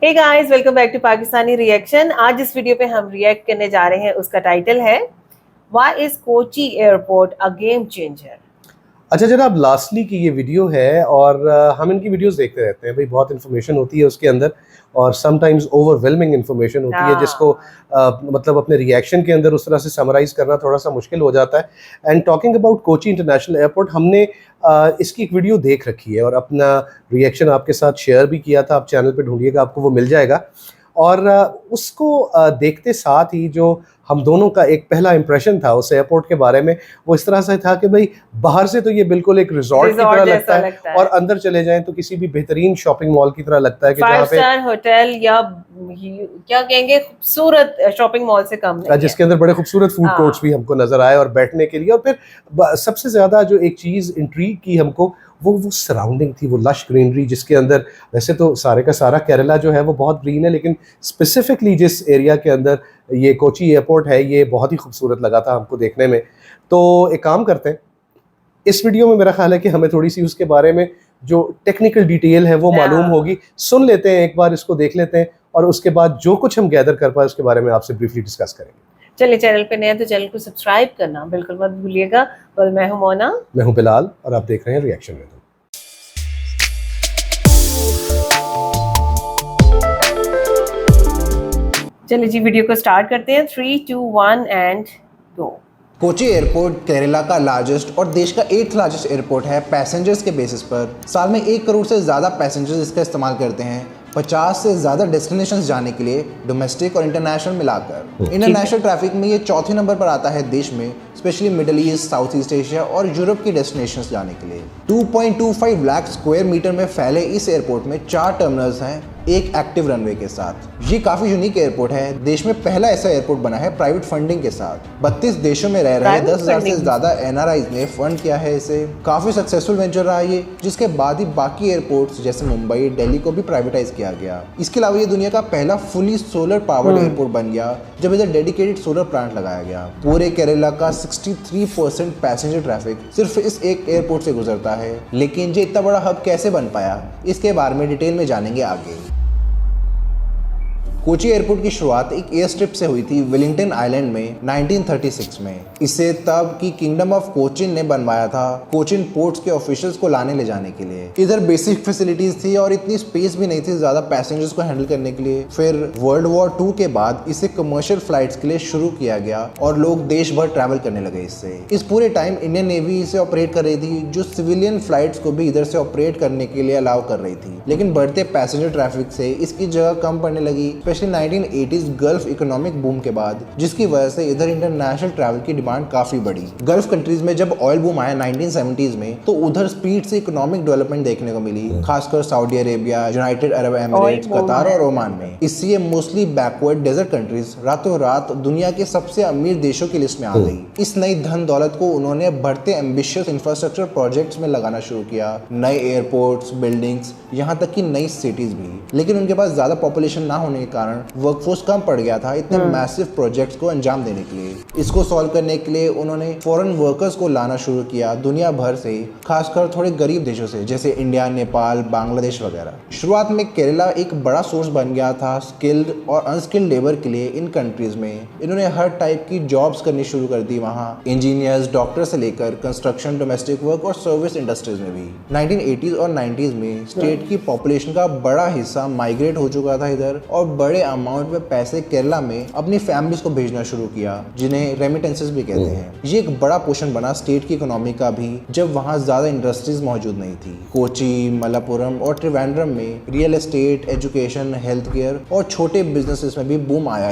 Hey guys, welcome back to Pakistani reaction. आज इस video पे हम रिएक्ट करने जा रहे हैं, उसका टाइटल है why is Kochi airport a game changer. अच्छा जनाब, लास्टली की ये वीडियो है और हम इनकी वीडियोस देखते रहते हैं भाई। बहुत इन्फॉर्मेशन होती है उसके अंदर और समटाइम्स ओवरवेलमिंग इन्फॉर्मेशन होती है जिसको मतलब अपने रिएक्शन के अंदर उस तरह से समराइज करना थोड़ा सा मुश्किल हो जाता है। And talking about Kochi international airport, हमने इसकी एक वीडियो देख रखी है और अपना रिएक्शन आपके साथ शेयर भी किया था। आप चैनल पे ढूंढिएगा, आपको वो मिल जाएगा। और उसको देखते साथ ही जो हम दोनों का एक पहला इंप्रेशन था उस एयरपोर्ट के बारे में, वो इस तरह से था कि भाई बाहर से तो ये बिल्कुल एक रिजॉर्ट की तरह लगता है और अंदर चले जाएं तो किसी भी बेहतरीन शॉपिंग मॉल की तरह लगता है कि जहाँ पे 5 स्टार होटल या क्या कहेंगे खूबसूरत शॉपिंग मॉल से कम नहीं जिसके अंदर बड़े खूबसूरत फूड कोर्ट्स भी हमको नजर आए और बैठने के लिए। और फिर सबसे ज्यादा जो एक चीज इंट्रीग की हमको वो सराउंडिंग थी, वो लश ग्रीनरी जिसके अंदर, वैसे तो सारे का सारा केरला जो है वो बहुत ग्रीन है, लेकिन स्पेसिफिकली जिस एरिया के अंदर ये कोची एयरपोर्ट है ये बहुत ही खूबसूरत लगा था हमको देखने में। तो एक काम करते हैं, इस वीडियो में मेरा ख्याल है कि हमें थोड़ी सी उसके बारे में जो टेक्निकल डिटेल है वो मालूम होगी। सुन लेते हैं, एक बार इसको देख लेते हैं और उसके बाद जो कुछ हम गैदर कर पाए उसके बारे में आपसे ब्रीफली डिस्कस करेंगे। चलिए, चैनल पे नए हैं तो चैनल को सब्सक्राइब करना बिल्कुल मत भूलिएगा। मैं हूं मोना, मैं हूं बिलाल और आप देख रहे हैं रिएक्शन में। चलिए जी, वीडियो को स्टार्ट करते हैं। 3, 2, 1 and go. Kochi airport Kerala का लार्जेस्ट और देश का 8th लार्जेस्ट एयरपोर्ट है। पैसेंजर्स के बेसिस पर साल में 1 करोड़ से ज़्यादा पैसेंजर्स इसका इस्तेमाल करते हैं। 50 से ज़्यादा डेस्टिनेशंस जाने के लिए, डोमेस्टिक और इंटरनेशनल मिलाकर। इंटरनेशनल ट्रैफिक में ये चौथे नंबर पर आता है देश में, specially middle east, south east Asia और यूरोप की डेस्टिनेशंस जाने के लिए। 2.25 लाख स्क्वायर मीटर में फैले इस एयरपोर्ट में 4 टर्मिनल्स हैं, एक एक्टिव रनवे के साथ। ये काफी यूनिक एयरपोर्ट है। देश में पहला ऐसा एयरपोर्ट बना है प्राइवेट फंडिंग के साथ। 32 देशों में रह रहे 10,000 से ज्यादा एनआरआईज ने फंड किया है इसे। काफी सक्सेसफुल वेंचर रहा ये, जिसके बाद ही बाकी एयरपोर्ट्स जैसे मुंबई, दिल्ली को भी प्राइवेटाइज किया गया। इसके अलावा ये दुनिया का पहला फुली सोलर पावर्ड एयरपोर्ट बन गया जब इधर डेडिकेटेड सोलर प्लांट लगाया गया। पूरे केरला का 63% पैसेंजर ट्रैफिक सिर्फ इस एक एयरपोर्ट से गुजरता है। लेकिन ये इतना बड़ा हब कैसे बन पाया, इसके बारे में डिटेल में जानेंगे आगे। कोची एयरपोर्ट की शुरुआत एक एयर स्ट्रिप से हुई थी वेलिंगटन आइलैंड में 1936 में। इसे तब की किंगडम ऑफ कोचिन ने बनवाया था, कोचिन पोर्ट्स के ऑफिशियल्स को लाने ले जाने के लिए। इधर बेसिक फैसिलिटीज थी और इतनी स्पेस भी नहीं थी ज्यादा पैसेंजर्स को हैंडल करने के लिए। फिर वर्ल्ड वॉर 2 के बाद इसे कमर्शियल फ्लाइट्स के लिए शुरू किया गया और लोग देश भर ट्रैवल करने लगे इससे। इस पूरे टाइम इंडियन नेवी इसे ऑपरेट कर रही थी, जो सिविलियन फ्लाइट्स को भी इधर से ऑपरेट करने के लिए अलाउ कर रही थी। लेकिन बढ़ते पैसेंजर ट्रैफिक से इसकी जगह कम पड़ने लगी, specially 1980s gulf economic boom के बाद, जिसकी वजह से इधर इंटरनेशनल ट्रैवल की डिमांड काफी बढ़ी। गल्फ कंट्रीज में जब ऑयल बूम आया 1970s में, तो उधर स्पीड से इकोनॉमिक डेवलपमेंट देखने को मिली, खासकर Saudi Arabia, United Arab Emirates, कतार और ओमान में। इससे ये मोस्टली बैकवर्ड डेजर्ट कंट्रीज रातों रात दुनिया के सबसे अमीर देशों की लिस्ट में आ गई। इस नई धन दौलत को उन्होंने बढ़ते एम्बिशियस इंफ्रास्ट्रक्चर प्रोजेक्ट्स में लगाना शुरू किया, नए एयरपोर्ट्स, बिल्डिंग्स, यहाँ तक कि नई सिटीज भी। लेकिन उनके पास ज्यादा पॉपुलेशन ना होने के कारण वर्कफोर्स कम पड़ गया था इतने मैसिव प्रोजेक्ट्स को अंजाम देने के लिए। इसको सॉल्व करने के लिए उन्होंने फॉरेन वर्कर्स को लाना शुरू किया दुनिया भर से, खासकर थोड़े गरीब देशों से जैसे इंडिया, नेपाल, बांग्लादेश वगैरह। शुरुआत में केरला एक बड़ा सोर्स बन गया था स्किल्ड और अनस्किल्ड लेबर के लिए इन कंट्रीज में। इन्होंने हर टाइप की जॉब्स करनी शुरू कर दी वहाँ, इंजीनियर्स, डॉक्टर से लेकर कंस्ट्रक्शन, डोमेस्टिक वर्क और सर्विस इंडस्ट्रीज में भी। 1980s और 90s में स्टेट की पॉपुलेशन का बड़ा हिस्सा माइग्रेट हो चुका था इधर और बड़े अमाउंट में पैसे केरला में अपनी फैमिलीज को भेजना शुरू किया, जिन्हें रेमिटेंसेस भी कहते हैं। ये एक बड़ा पोर्शन बना स्टेट की इकोनॉमी का भी, जब वहाँ ज्यादा इंडस्ट्रीज मौजूद नहीं थी। कोची, मलप्पुरम और त्रिवेंद्रम में real estate, education, health care और छोटे बिजनेसेस में भी बूम आया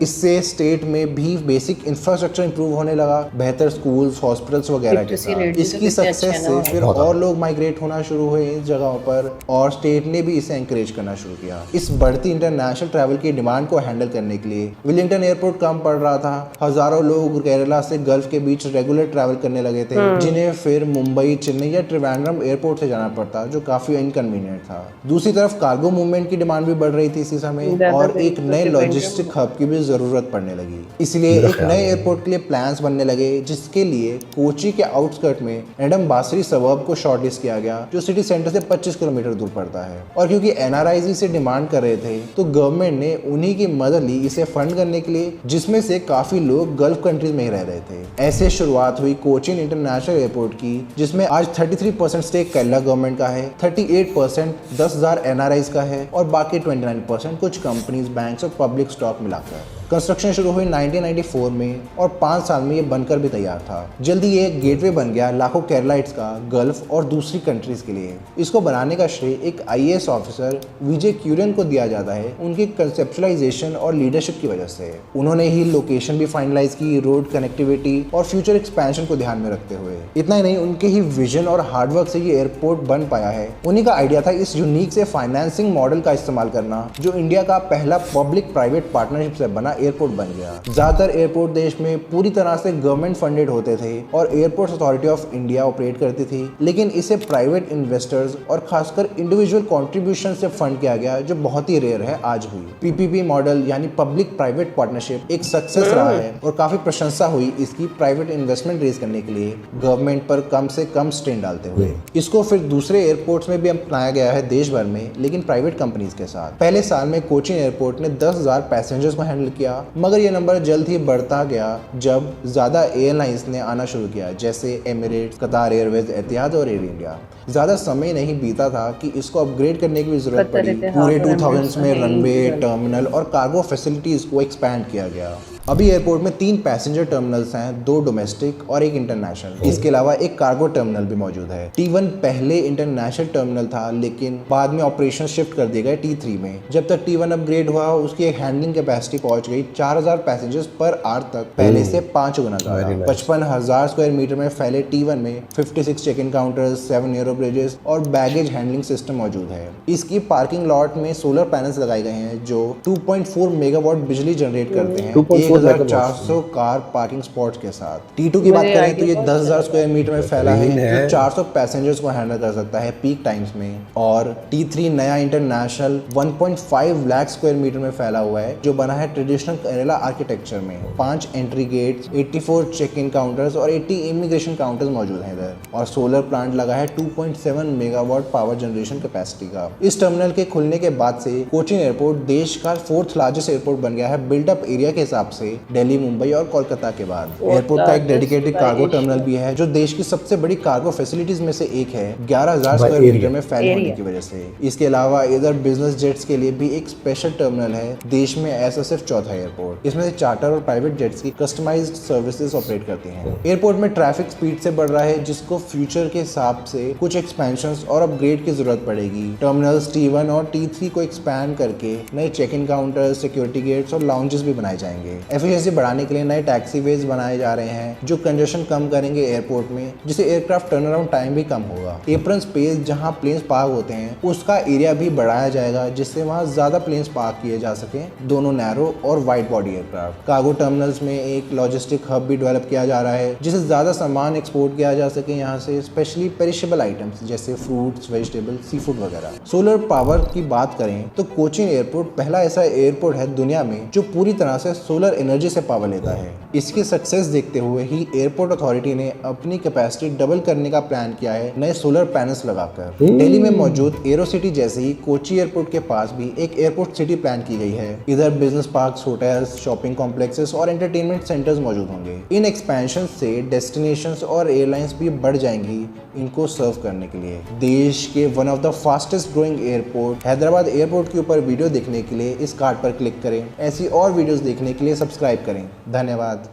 इससे स्टेट में भी बेसिक इंफ्रास्ट्रक्चर इंप्रूव होने लगा, बेहतर स्कूल्स, हॉस्पिटल्स वगैरह के साथ। इसकी सक्सेस से फिर और लोग माइग्रेट होना शुरू हुए इस जगहों पर और स्टेट ने भी इसे एनकरेज करना शुरू किया। इस बढ़ती इंटरनेशनल इंटरनेशनल ट्रैवल की डिमांड को हैंडल करने के लिए विलिंगटन एयरपोर्ट कम पड़ रहा था। हजारों लोग केरला से गल्फ के बीच रेगुलर ट्रैवल करने लगे थे, जिन्हें फिर मुंबई, चेन्नई या त्रिवेंद्रम एयरपोर्ट से जाना पड़ता, जो काफी इनकन्वीनियंट था। दूसरी तरफ कार्गो मूवमेंट की डिमांड भी बढ़ रही थी इसी समय, और एक नए लॉजिस्टिक हब की भी जरूरत पड़ने लगी। इसलिए एक नए एयरपोर्ट के लिए प्लान्स बनने लगे, जिसके लिए कोची के आउटस्कर्ट में नेडम्बासरी सबर्ब को शॉर्टलिस्ट किया गया, जो सिटी सेंटर से 25 किलोमीटर दूर पड़ता है। और क्योंकि एनआरआईजी से डिमांड कर रहे थे, तो गवर्नमेंट ने उन्हीं की मदद ली इसे फंड करने के लिए, जिसमें से काफी लोग गल्फ कंट्रीज में ही रह रहे थे। ऐसे शुरुआत हुई कोचीन इंटरनेशनल एयरपोर्ट की, जिसमें आज 33% स्टेक केरला गवर्नमेंट का है, 38% 10,000 एनआरआईज का है, और बाकी 29% कुछ कंपनीज, बैंक्स और पब्लिक स्टॉक मिलाकर। कंस्ट्रक्शन शुरू हुई 1994 में, और 5 साल में ये बनकर भी तैयार था। जल्दी ये एक गेटवे बन गया लाखों केरलाइट्स का गल्फ और दूसरी कंट्रीज के लिए। इसको बनाने का श्रेय एक आईएएस ऑफिसर विजय क्यूरियन को दिया जाता है, उनकी कंसेप्चुअलाइजेशन और लीडरशिप की वजह से। उन्होंने ही लोकेशन भी फाइनलाइज की, रोड कनेक्टिविटी और फ्यूचर एक्सपेंशन को ध्यान में रखते हुए। इतना ही नहीं, उनके ही विजन और हार्डवर्क से ये एयरपोर्ट बन पाया है। उन्हीं का आइडिया था इस यूनिक से फाइनेंसिंग मॉडल का इस्तेमाल करना, जो इंडिया का पहला पब्लिक प्राइवेट पार्टनरशिप से बना एयरपोर्ट बन गया। ज्यादातर एयरपोर्ट देश में पूरी तरह से गवर्नमेंट फंडेड होते थे और airports authority of India operate करती थी, लेकिन इसे प्राइवेट इन्वेस्टर्स और खासकर इंडिविजुअल कंट्रीब्यूशन से फंड किया गया, जो बहुत ही रेयर है आज भी। पीपीपी मॉडल यानी पब्लिक प्राइवेट पार्टनरशिप एक सक्सेस रहा है, और काफी प्रशंसा हुई इसकी प्राइवेट इन्वेस्टमेंट रेज करने के लिए गवर्नमेंट पर कम से कम स्ट्रेन डालते हुए। इसको फिर दूसरे एयरपोर्ट्स में भी अपनाया गया है देश भर में, लेकिन प्राइवेट कंपनीज के साथ। पहले साल में कोचीन एयरपोर्ट ने 10,000 पैसेंजर्स को हैंडल किया, मगर ये नंबर जल्द ही बढ़ता गया जब ज्यादा एयरलाइंस ने आना शुरू किया, जैसे एमिरेट्स, कतार एयरवेज, एतिहाद और एयर इंडिया। ज्यादा समय नहीं बीता था कि इसको अपग्रेड करने की भी जरूरत पड़ी। पूरे 2000s में रनवे, टर्मिनल और कार्गो फैसिलिटीज को एक्सपैंड किया गया। अभी एयरपोर्ट में 3 पैसेंजर टर्मिनल्स हैं, 2 डोमेस्टिक और 1 इंटरनेशनल। इसके अलावा एक कार्गो टर्मिनल भी मौजूद है। T1 पहले इंटरनेशनल टर्मिनल था, लेकिन बाद में ऑपरेशन शिफ्ट कर दिए गए T3 में। जब तक T1 अपग्रेड हुआ, उसकी एक हैंडलिंग कैपेसिटी पहुंच गई 4000 पैसेंजर्स पर आवर तक, पहले से 5 गुना ज्यादा। 55,000 स्क्वायर मीटर में फैले T1 में 56 check in counters, 7 aero bridges और बैगेज हैंडलिंग सिस्टम मौजूद है। इसकी पार्किंग लॉट में सोलर पैनल्स लगाए गए हैं, जो 2.4 मेगावाट बिजली जनरेट करते हैं, 1400 कार पार्किंग स्पॉट्स के साथ। T2 की बात करें तो ये 10,000 स्क्वायर मीटर में फैला है, जो 400 पैसेंजर्स को हैंडल कर सकता है पीक टाइम्स में। और T3 नया इंटरनेशनल 1.5 लाख स्क्वायर मीटर में फैला हुआ है, जो बना है ट्रेडिशनल केरला आर्किटेक्चर में। 5 entry gates, 84 check in counters और 80 इमिग्रेशन काउंटर्स मौजूद हैं इधर। और सोलर प्लांट लगा है 2.7 मेगावाट पावर जनरेशन कैपेसिटी का। इस टर्मिनल के खुलने के बाद से कोचीन एयरपोर्ट देश का 4th लार्जेस्ट एयरपोर्ट बन गया है बिल्डअप एरिया के हिसाब से, दिल्ली, मुंबई और कोलकाता के बाद। एयरपोर्ट का एक डेडिकेटेड कार्गो टर्मिनल भी है, जो देश की सबसे बड़ी कार्गो फैसिलिटीज में से एक है, 11,000 स्क्वायर मीटर में फैले होने की वजह से। इसके अलावा इधर बिजनेस जेट्स के लिए भी एक स्पेशल टर्मिनल है, देश में ऐसा सिर्फ 4था एयरपोर्ट। इसमें से चार्टर और प्राइवेट जेट्स की कस्टमाइज्ड सर्विसेज ऑपरेट करती हैं। एयरपोर्ट में ट्रैफिक स्पीड से बढ़ रहा है, जिसको फ्यूचर के हिसाब से कुछ एक्सपेंशंस और अपग्रेड की जरूरत पड़ेगी। टर्मिनल्स T1 और T3 को एक्सपैंड करके नए check in counter, security gates और लाउंजेस भी बनाए जाएंगे। एफिशिएंसी बढ़ाने के लिए नए टैक्सीवेज बनाए जा रहे हैं, जो कंजेशन कम करेंगे एयरपोर्ट में, जिससे एयरक्राफ्ट टर्न अराउंड टाइम भी कम होगा। एप्रन स्पेस जहां प्लेन्स पार्क होते हैं, उसका एरिया भी बढ़ाया जाएगा, जिससे वहां ज्यादा प्लेन्स पार्क किए जा सके, दोनों नैरो और wide body aircraft. Cargo terminals में एक लॉजिस्टिक हब भी डेवलप किया जा रहा है, जिससे ज्यादा सामान एक्सपोर्ट किया जा सके यहाँ से, स्पेशली पेरिशेबल आइटम्स जैसे फ्रूट्स, वेजिटेबल, सी फूड वगैरह। सोलर पावर की बात करें तो कोचीन एयरपोर्ट पहला ऐसा एयरपोर्ट है दुनिया में जो पूरी तरह से सोलर एनर्जी से पावर लेता है। इसकी सक्सेस देखते हुए ही एयरपोर्ट अथॉरिटी ने अपनी कैपेसिटी डबल करने का प्लान किया है, नए सोलर पैनल्स लगाकर। दिल्ली में मौजूद एरो सिटी जैसे ही कोची एयरपोर्ट के पास भी एक एयरपोर्ट सिटी प्लान की गई है। इधर business parks, hotels, shopping complexes और एंटरटेनमेंट सेंटर्स मौजूद होंगे। इन एक्सपेंशन से डेस्टिनेशंस और एयरलाइंस भी बढ़ जाएंगी इनको सर्व करने के लिए। देश के one of the fastest growing airport Hyderabad airport के ऊपर वीडियो देखने के लिए इस कार्ड पर क्लिक करें। ऐसी और वीडियोस देखने के लिए सब्सक्राइब करें। धन्यवाद।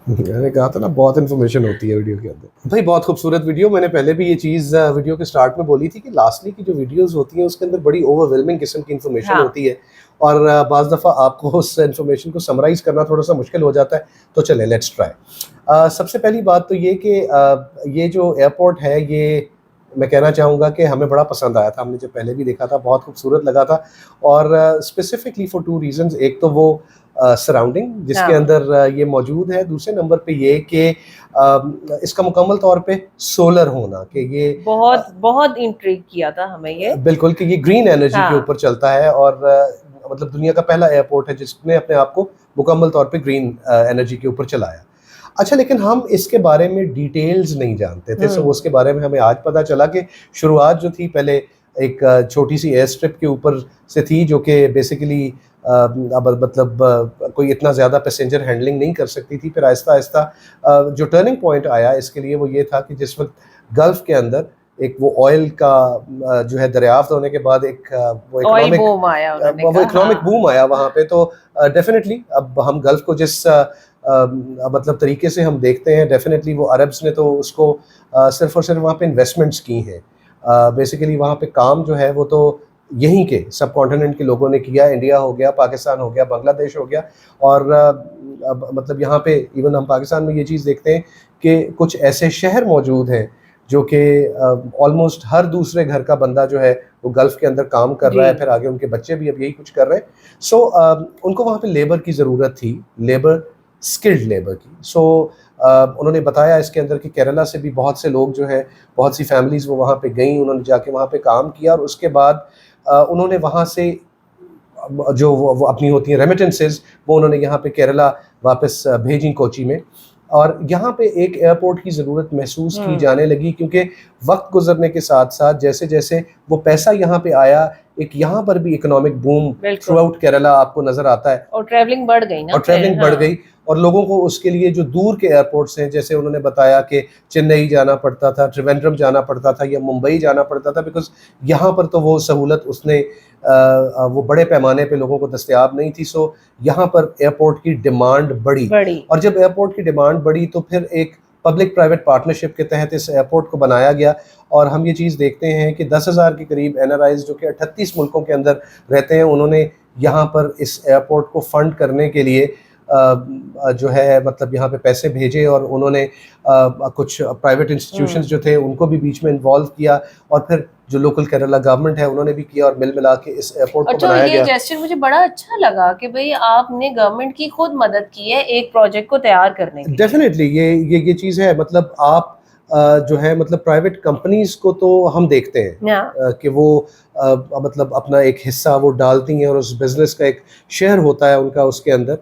मैंने कहा था ना, बहुत इन्फॉर्मेशन होती है वीडियो के अंदर। भाई बहुत खूबसूरत वीडियो। मैंने पहले भी ये चीज़ वीडियो के स्टार्ट में बोली थी कि लास्टली की जो वीडियोस होती हैं उसके अंदर बड़ी ओवरवेलमिंग किस्म की इन्फॉर्मेशन होती है, और बाज़ दफ़ा आपको उस इन्फॉर्मेशन को समराइज़ करना थोड़ा सा मुश्किल हो जाता है। तो चले, लेट्स ट्राई। सबसे पहली बात तो ये कि ये जो एयरपोर्ट है, ये मैं कहना चाहूँगा कि हमें बड़ा पसंद आया था। हमने जब पहले भी देखा था बहुत खूबसूरत लगा था, और स्पेसिफिकली फॉर टू रीजंस। एक तो वो सराउंडिंग जिसके हाँ। अंदर ये मौजूद है, दूसरे नंबर पे ये कि इसका मुकम्मल तौर पे सोलर होना, कि ये बहुत बहुत इंट्रिग किया था हमें ये। बिल्कुल, कि ये ग्रीन एनर्जी के हाँ। ऊपर चलता है, और मतलब दुनिया का पहला एयरपोर्ट है जिसने अपने आप को मुकम्मल तौर पे ग्रीन एनर्जी के ऊपर चलाया। अच्छा, लेकिन हम इसके बारे में डिटेल्स नहीं जानते थे, सो उसके बारे में हमें आज पता चला कि शुरुआत जो थी पहले एक छोटी सी एयर स्ट्रिप के ऊपर से थी, जो कि बेसिकली अब मतलब कोई इतना ज़्यादा पैसेंजर हैंडलिंग नहीं कर सकती थी। फिर आहिस्ता आहिस्ता जो टर्निंग पॉइंट आया इसके लिए वो ये था कि जिस वक्त गल्फ़ के अंदर एक वो ऑयल का जो है दरियाफ्त होने के बाद एक वो ऑयल बूम आया, उन्होंने वो कहा, इकोनॉमिक हाँ। बूम आया वहाँ पे, तो डेफिनेटली अब हम गल्फ़ को जिस मतलब तरीके से हम देखते हैं, डेफिनेटली वो अरब्स ने तो उसको सिर्फ और सिर्फ वहाँ पे इन्वेस्टमेंट्स की हैं। बेसिकली वहाँ पे काम जो है वो तो यहीं के सब कॉन्टिनेंट के लोगों ने किया। इंडिया हो गया, पाकिस्तान हो गया, बांग्लादेश हो गया, और अब मतलब यहाँ पे इवन हम पाकिस्तान में ये चीज़ देखते हैं कि कुछ ऐसे शहर मौजूद हैं जो कि ऑलमोस्ट हर दूसरे घर का बंदा जो है वो गल्फ़ के अंदर काम कर रहा है, फिर आगे उनके बच्चे भी अब यही कुछ कर रहे हैं। सो उनको वहाँ पे लेबर की ज़रूरत थी, लेबर, स्किल्ड लेबर की। सो उन्होंने बताया इसके अंदर कि केरला से भी बहुत से लोग जो है, बहुत सी फैमिलीज़ वो वहाँ पे गई, उन्होंने जाके वहाँ पे काम किया, और उसके बाद उन्होंने वहाँ से जो वो अपनी होती हैं रेमिटेंसेस, वो उन्होंने यहाँ पे केरला वापस भेजी कोची में। और यहाँ पे एक एयरपोर्ट की ज़रूरत महसूस की जाने लगी, क्योंकि वक्त गुजरने के साथ साथ जैसे जैसे वो पैसा यहाँ पे आया, एक यहाँ पर भी economic boom through out Kerala आपको नज़र आता है, और ट्रैवलिंग बढ़ गई ना, और ट्रैवलिंग बढ़ हाँ। गई, और लोगों को उसके लिए जो दूर के एयरपोर्ट्स हैं, जैसे उन्होंने बताया कि चेन्नई जाना पड़ता था, त्रिवेंद्रम जाना पड़ता था, या मुंबई जाना पड़ता था, बिकॉज यहाँ पर तो वो सहूलत उसने वो बड़े पैमाने पे लोगों को दस्तयाब नहीं थी। सो यहाँ पर एयरपोर्ट की डिमांड बढ़ी, और जब एयरपोर्ट की डिमांड बढ़ी तो फिर एक पब्लिक प्राइवेट पार्टनरशिप के तहत इस एयरपोर्ट को बनाया गया। और हम ये चीज़ देखते हैं कि 10,000 के करीब एनआरआईज जो कि 38 मुल्कों के अंदर रहते हैं, उन्होंने यहाँ पर इस एयरपोर्ट को फंड करने के लिए जो है मतलब यहाँ पे पैसे भेजे, और उन्होंने कुछ प्राइवेट इंस्टीट्यूशंस जो थे उनको भी बीच में इन्वॉल्व किया, और फिर जो लोकल केरला गवर्नमेंट है उन्होंने भी किया, और मिल मिला के इस एयरपोर्ट को बनाया गया। ये जेस्चर मुझे बड़ा अच्छा लगा कि भाई आपने गवर्नमेंट की खुद मदद की है एक प्रोजेक्ट को तैयार करने के लिए। डेफिनेटली ये चीज़ है, मतलब आप जो है मतलब प्राइवेट कंपनीज को तो हम देखते हैं कि वो मतलब अपना एक हिस्सा वो डालती हैं, और उस बिज़नेस का एक शेयर होता है उनका उसके अंदर।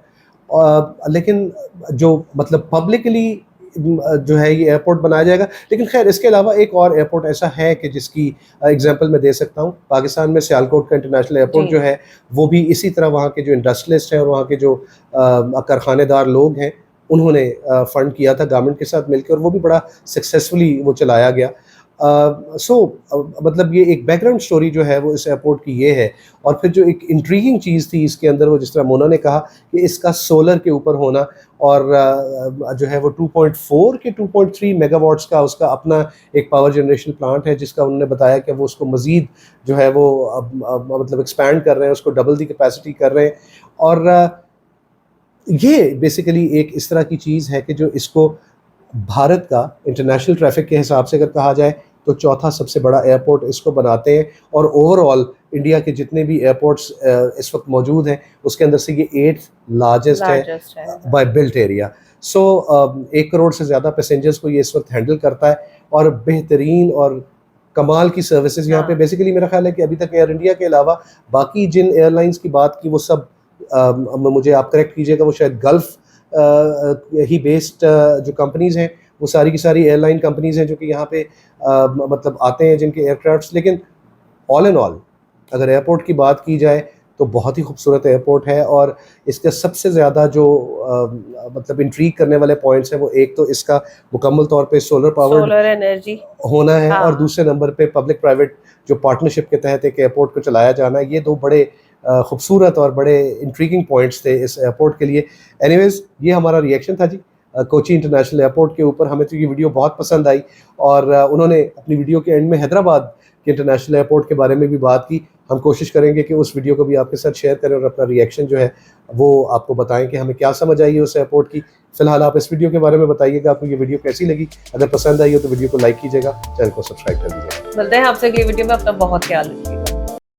लेकिन जो मतलब पब्लिकली जो है ये एयरपोर्ट बनाया जाएगा। लेकिन खैर इसके अलावा एक और एयरपोर्ट ऐसा है कि जिसकी एग्जांपल मैं दे सकता हूँ। पाकिस्तान में सियालकोट का इंटरनेशनल एयरपोर्ट जो है वो भी इसी तरह वहाँ के जो इंडस्ट्रियलिस्ट हैं और वहाँ के जो कारखानेदार लोग हैं उन्होंने फंड किया था गवर्नमेंट के साथ मिलकर, और वो भी बड़ा सक्सेसफुली वो चलाया गया। मतलब ये एक बैकग्राउंड स्टोरी जो है वो इस एयरपोर्ट की ये है। और फिर जो एक इंट्रीगिंग चीज़ थी इसके अंदर, वो जिस तरह मोना ने कहा कि इसका सोलर के ऊपर होना, और जो है वो 2.4 के 2.3 मेगावाट्स का उसका अपना एक पावर जनरेशन प्लांट है, जिसका उन्होंने बताया कि वो उसको मज़ीद जो है वो मतलब एक्सपैंड कर रहे हैं, उसको डबल दी कैपेसिटी कर रहे हैं। और ये बेसिकली एक इस तरह की चीज़ है कि जो इसको भारत का इंटरनेशनल ट्रैफिक के हिसाब से अगर कहा जाए तो चौथा सबसे बड़ा एयरपोर्ट इसको बनाते हैं, और ओवरऑल इंडिया के जितने भी एयरपोर्ट्स इस वक्त मौजूद हैं उसके अंदर से ये 8th लार्जेस्ट है बाय बिल्ट एरिया। सो 1 करोड़ से ज़्यादा पैसेंजर्स को ये इस वक्त हैंडल करता है, और बेहतरीन और कमाल की सर्विसेज यहाँ पे बेसिकली मेरा ख्याल है कि अभी तक एयर इंडिया के अलावा बाकी जिन एयरलाइंस की बात की वो सब मुझे आप करेक्ट कीजिएगा, वो शायद गल्फ़ ही बेस्ड जो कंपनीज़ हैं वो सारी की सारी एयरलाइन कंपनीज़ हैं जो कि यहाँ पे मतलब आते हैं जिनके एयरक्राफ्ट्स। लेकिन ऑल इन ऑल अगर एयरपोर्ट की बात की जाए तो बहुत ही खूबसूरत एयरपोर्ट है, और इसका सबसे ज़्यादा जो मतलब इंट्रीग करने वाले पॉइंट्स हैं वो एक तो इसका मुकम्मल तौर पे सोलर एनर्जी होना है, और दूसरे नंबर पे पब्लिक प्राइवेट जो पार्टनरशिप के तहत एक एयरपोर्ट को चलाया जाना है। ये दो बड़े खूबसूरत और बड़े इंट्रीगिंग पॉइंट्स थे इस एयरपोर्ट के लिए। एनीवेज ये हमारा रिएक्शन था जी कोची इंटरनेशनल एयरपोर्ट के ऊपर। हमें तो ये वीडियो बहुत पसंद आई, और उन्होंने अपनी वीडियो के एंड में हैदराबाद कि इंटरनेशनल एयरपोर्ट के बारे में भी बात की। हम कोशिश करेंगे कि उस वीडियो को भी आपके साथ शेयर करें और अपना रिएक्शन जो है वो आपको बताएं कि हमें क्या समझ आई है उस एयरपोर्ट की। फिलहाल आप इस वीडियो के बारे में बताइएगा आपको ये वीडियो कैसी लगी। अगर पसंद आई हो तो वीडियो को लाइक कीजिएगा, चैनल को सब्सक्राइब कर दीजिएगा। मिलते हैं आपसे अगली वीडियो में, अपना बहुत ख्याल रखिए।